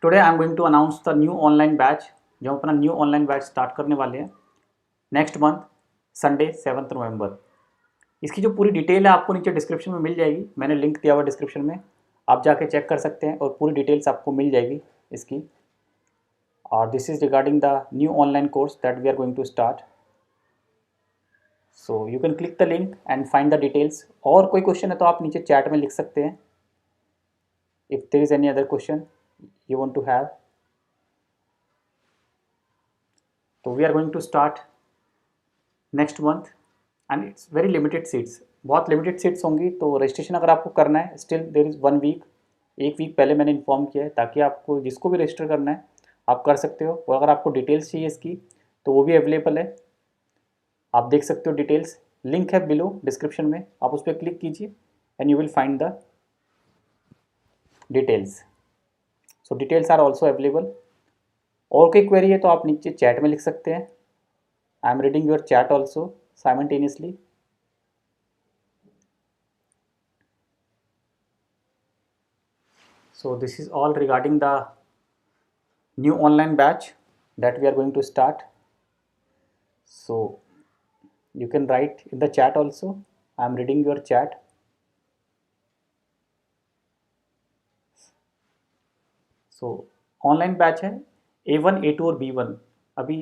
Today I am going to announce the new online batch, जो हम अपना new online batch start करने वाले हैं नेक्स्ट मंथ संडे 7 नवंबर। इसकी जो पूरी डिटेल है आपको नीचे डिस्क्रिप्शन में मिल जाएगी, मैंने लिंक दिया हुआ डिस्क्रिप्शन में, आप जाके चेक कर सकते हैं और पूरी डिटेल्स आपको मिल जाएगी इसकी। और this is regarding the new online course that we are going to start. So you can click the link and find the details. और कोई क्वेश्चन है तो आप नीचे चैट में लिख सकते हैं, if there is any other question you want to have. So we are going to start next month and it's very limited seats, बहुत लिमिटेड सीट्स होंगी। तो रजिस्ट्रेशन अगर आपको करना है स्टिल देर इज़ 1 वीक, एक वीक पहले मैंने इन्फॉर्म किया है ताकि आपको जिसको भी रजिस्टर करना है आप कर सकते हो। और अगर आपको डिटेल्स चाहिए इसकी तो वो भी अवेलेबल है, आप देख सकते हो डिटेल्स, लिंक है बिलो डिस्क्रिप्शन में, आप उस पर क्लिक कीजिए and you will find the details. So details are also available. और कोई क्वेरी है तो आप नीचे चैट में लिख सकते हैं। I am reading your chat also simultaneously. So this is all regarding the new online batch that we are going to start. So you can write in the chat also. I am reading your chat. So online batch है A1, A2 और B1, अभी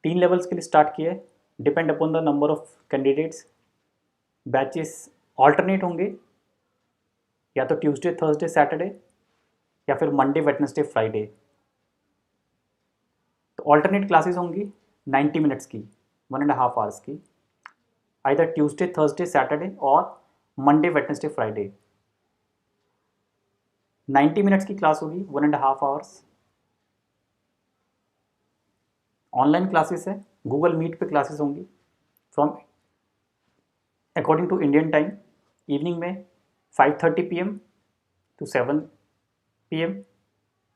3 levels के लिए start किया है। Depend upon the number of candidates batches alternate होंगे, या तो ट्यूसडे थर्सडे सैटरडे या फिर मंडे वेडनेसडे फ्राइडे। तो ऑल्टरनेट क्लासेस होंगी 90 मिनट्स की, 1.5 आवर्स की, आइदर ट्यूसडे थर्सडे सैटरडे और मंडे वेडनेसडे फ्राइडे। 90 मिनट्स की क्लास होगी, 1.5 आवर्स। ऑनलाइन क्लासेस है, गूगल मीट पे क्लासेस होंगी from according to Indian time, evening में 5:30 PM टू 7 PM।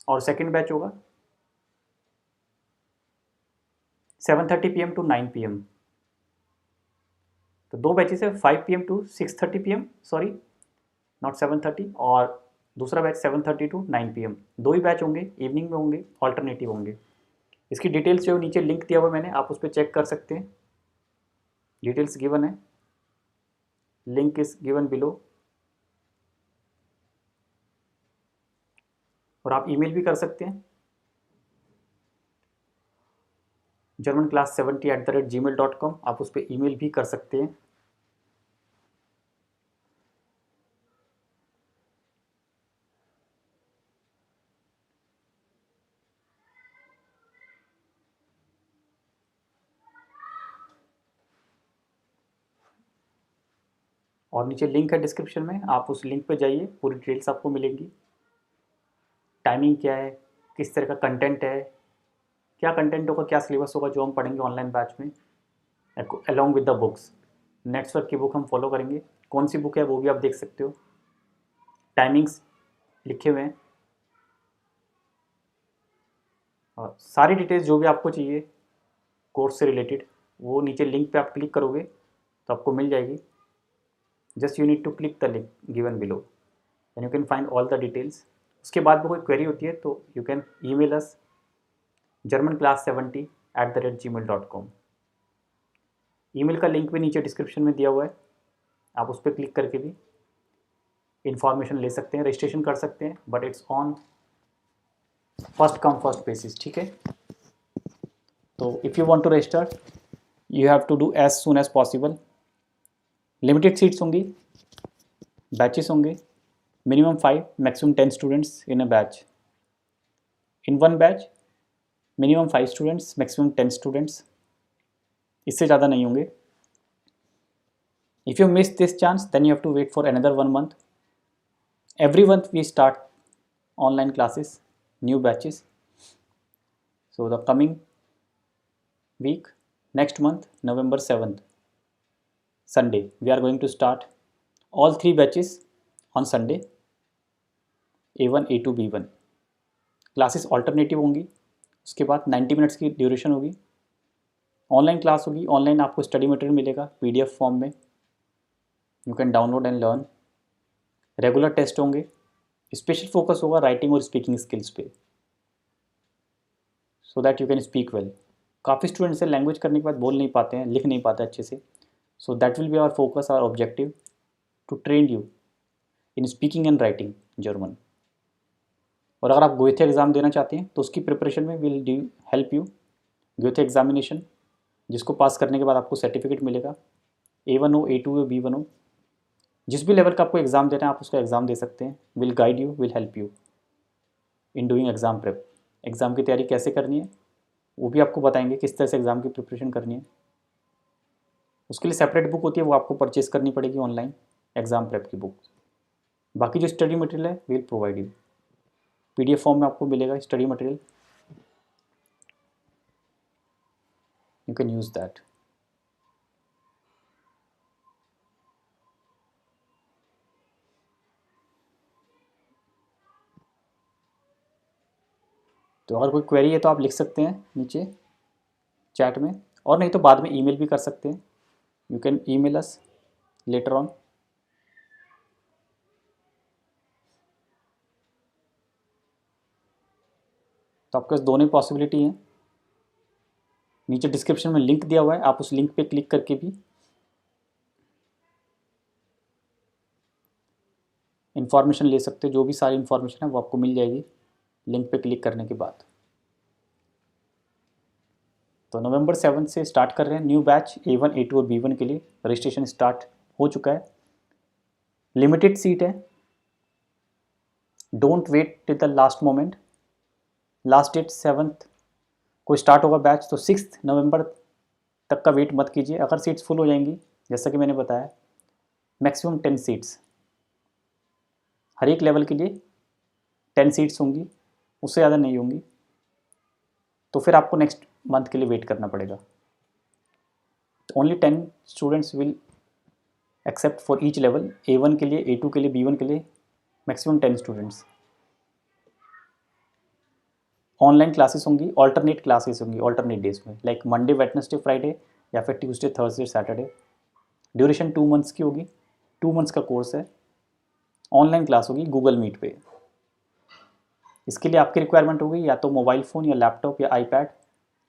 और सेकेंड बैच होगा 7:30 PM टू 9 PM। तो दो बैचेस है, 5 PM to 6:30 PM, sorry not 7:30, और दूसरा बैच 7:30 टू 9 PM। दो ही बैच होंगे, इवनिंग में होंगे, ऑल्टरनेटिव होंगे। इसकी डिटेल्स जो नीचे लिंक दिया हुआ मैंने, आप उस पर चेक कर सकते हैं, डिटेल्स गिवन है, लिंक इज गिवन बिलो। और आप ईमेल भी कर सकते हैं germanclass70@gmail.com, आप उस पर ईमेल भी कर सकते हैं। और नीचे लिंक है डिस्क्रिप्शन में, आप उस लिंक पे जाइए, पूरी डिटेल्स आपको मिलेंगी। टाइमिंग क्या है, किस तरह का कंटेंट है, क्या कंटेंट होगा, क्या सिलेबस होगा जो हम पढ़ेंगे ऑनलाइन बैच में, अलॉन्ग विद द बुक्स। नेट्सवर्क की बुक हम फॉलो करेंगे, कौन सी बुक है वो भी आप देख सकते हो, टाइमिंग्स लिखे हुए हैं। और सारी डिटेल्स जो भी आपको चाहिए कोर्स से रिलेटेड, वो नीचे लिंक पे आप क्लिक करोगे तो आपको मिल जाएगी। Just you need to click the link given below and you can find all the details. उसके बाद में कोई क्वेरी होती है तो you can email us germanclass70@gmail.com। Email का लिंक भी नीचे डिस्क्रिप्शन में दिया हुआ है, आप उस पर क्लिक करके भी इंफॉर्मेशन ले सकते हैं, रजिस्ट्रेशन कर सकते हैं, but it's on first come first basis, ठीक है। तो if you want to register you have to do as soon as possible. Limited seats होंगी, बैचेस होंगे, minimum 5 maximum 10 students in a batch. In one batch minimum 5 students, maximum 10 students, इससे ज़्यादा नहीं होंगे। If you miss this chance then you have to wait for another 1 month। Every month we start online classes, new batches. So the coming week, next month, November 7th, Sunday, we are going to start all 3 batches on Sunday, A1, A2, B1। Classes alternative होंगी, उसके बाद 90 minutes की duration होगी। Online class होगी, online आपको study material मिलेगा PDF form में, you can download and learn. Regular test होंगे, स्पेशल फोकस होगा राइटिंग और स्पीकिंग स्किल्स पे, so that you can speak well. काफ़ी स्टूडेंट्स से लैंग्वेज करने के बाद बोल नहीं पाते हैं, लिख नहीं पाते अच्छे से, so that will be our focus, our objective to train you in speaking and writing German. और अगर आप गोएथे एग्ज़ाम देना चाहते हैं तो उसकी प्रिपरेशन में will do help you. Goethe examination जिसको पास करने के बाद आपको सर्टिफिकेट मिलेगा, A1 हो, A2 हो, B1 हो, जिस भी लेवल का आपको एग्ज़ाम देना है आप उसका एग्ज़ाम दे सकते हैं। Will guide you, will help you in doing exam prep. Exam की तैयारी कैसे करनी है वो भी आपको बताएंगे, किस तरह से एग्ज़ाम की प्रिपरेशन करनी है। उसके लिए सेपरेट बुक होती है, वो आपको परचेज़ करनी पड़ेगी ऑनलाइन, एग्ज़ाम प्रेप की बुक। बाकी जो स्टडी मटेरियल है will provide you, PDF form में आपको मिलेगा study material, you can use that. तो अगर कोई क्वेरी है तो आप लिख सकते हैं नीचे चैट में, और नहीं तो बाद में ईमेल भी कर सकते हैं। You can email us later on. तो आपके पास दोनों पॉसिबिलिटी हैं। नीचे डिस्क्रिप्शन में लिंक दिया हुआ है, आप उस लिंक पे क्लिक करके भी इंफॉर्मेशन ले सकते हो। जो भी सारी इंफॉर्मेशन है वो आपको मिल जाएगी लिंक पे क्लिक करने के बाद। तो नवंबर 7 से स्टार्ट कर रहे हैं न्यू बैच A1, A2 और B1 के लिए। रजिस्ट्रेशन स्टार्ट हो चुका है, लिमिटेड सीट है, don't wait till the last moment. Last date 7 को स्टार्ट होगा बैच, तो 6 नवंबर तक का वेट मत कीजिए। अगर सीट्स फुल हो जाएंगी, जैसा कि मैंने बताया, मैक्सिमम 10 सीट्स हर एक लेवल के लिए 10 सीट्स होंगी, उससे ज़्यादा नहीं होंगी, तो फिर आपको नेक्स्ट मंथ के लिए वेट करना पड़ेगा। Only 10 students will except for each level, A1 के लिए, A2 के लिए, B1 के लिए मैक्सिमम 10 स्टूडेंट्स। ऑनलाइन क्लासेस होंगी, ऑल्टरनेट क्लासेस होंगी ऑल्टरनेट डेज में, लाइक मंडे, वेडनेसडे, फ्राइडे, या फिर Tuesday, Thursday, Saturday. Duration 2 months की होगी, 2 मंथ्स का कोर्स है। ऑनलाइन क्लास होगी गूगल मीट पे। इसके लिए आपकी रिक्वायरमेंट होगी या तो मोबाइल फ़ोन या लैपटॉप या iPad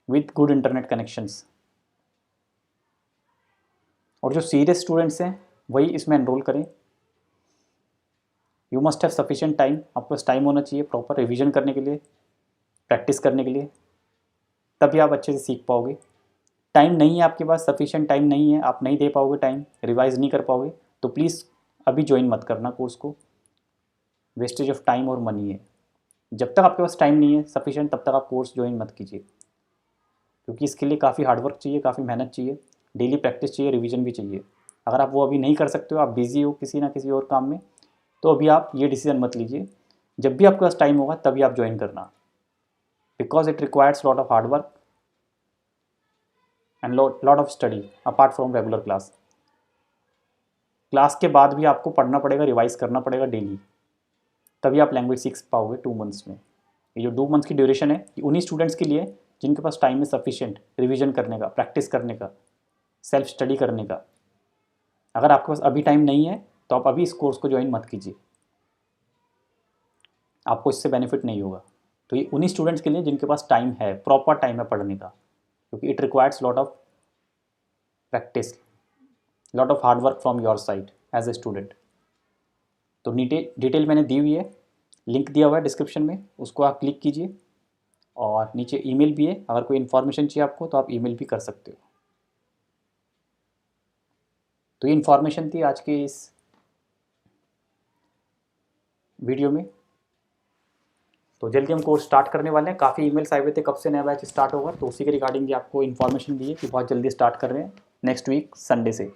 with good internet connections. और जो सीरियस स्टूडेंट्स हैं वही इसमें एनरोल करें। You must have sufficient time, आपके पास टाइम होना चाहिए प्रॉपर रिवीजन करने के लिए, प्रैक्टिस करने के लिए, तभी आप अच्छे से सीख पाओगे। टाइम नहीं है आपके पास, सफिशिएंट टाइम नहीं है, आप नहीं दे पाओगे टाइम, रिवाइज नहीं कर पाओगे, तो प्लीज़ अभी ज्वाइन मत करना कोर्स को, वेस्टेज ऑफ टाइम और मनी है। जब तक आपके पास टाइम नहीं है सफिशिएंट, तब तक आप कोर्स ज्वाइन मत कीजिए, क्योंकि इसके लिए काफ़ी हार्डवर्क चाहिए, काफ़ी मेहनत चाहिए, डेली प्रैक्टिस चाहिए, रिवीजन भी चाहिए। अगर आप वो अभी नहीं कर सकते हो, आप बिज़ी हो किसी ना किसी और काम में, तो अभी आप ये डिसीजन मत लीजिए। जब भी आपके पास टाइम होगा तभी आप ज्वाइन करना, because it requires lot of hard work and lot of study apart from regular class. Class के बाद भी आपको पढ़ना पड़ेगा, रिवाइज करना पड़ेगा डेली, तभी आप लैंग्वेज सीख पाओगे 2 मंथ्स में। ये जो 2 मंथ्स की ड्यूरेशन है ये उन्हीं स्टूडेंट्स के लिए जिनके पास टाइम है सफिशिएंट रिवीजन करने का, प्रैक्टिस करने का, सेल्फ स्टडी करने का। अगर आपके पास अभी टाइम नहीं है तो आप अभी इस कोर्स को ज्वाइन मत कीजिए, आपको इससे बेनिफिट नहीं होगा। तो ये उन्हीं स्टूडेंट्स के लिए जिनके पास टाइम है, प्रॉपर टाइम है पढ़ने का, क्योंकि it requires lot of practice, lot of hard work from your side as a student. तो डिटेल मैंने दी हुई है, लिंक दिया हुआ है डिस्क्रिप्शन में, उसको आप क्लिक कीजिए। और नीचे ईमेल भी है, अगर कोई इन्फॉर्मेशन चाहिए आपको तो आप ईमेल भी कर सकते हो। तो ये इन्फॉर्मेशन थी आज के इस वीडियो में। तो जल्दी हम कोर्स स्टार्ट करने वाले हैं। काफ़ी ईमेल्स आए हुए थे कब से नया बैच स्टार्ट होगा, तो उसी के रिगार्डिंग भी आपको इन्फॉर्मेशन दी है कि बहुत जल्दी स्टार्ट कर रहे हैं नेक्स्ट वीक संडे से।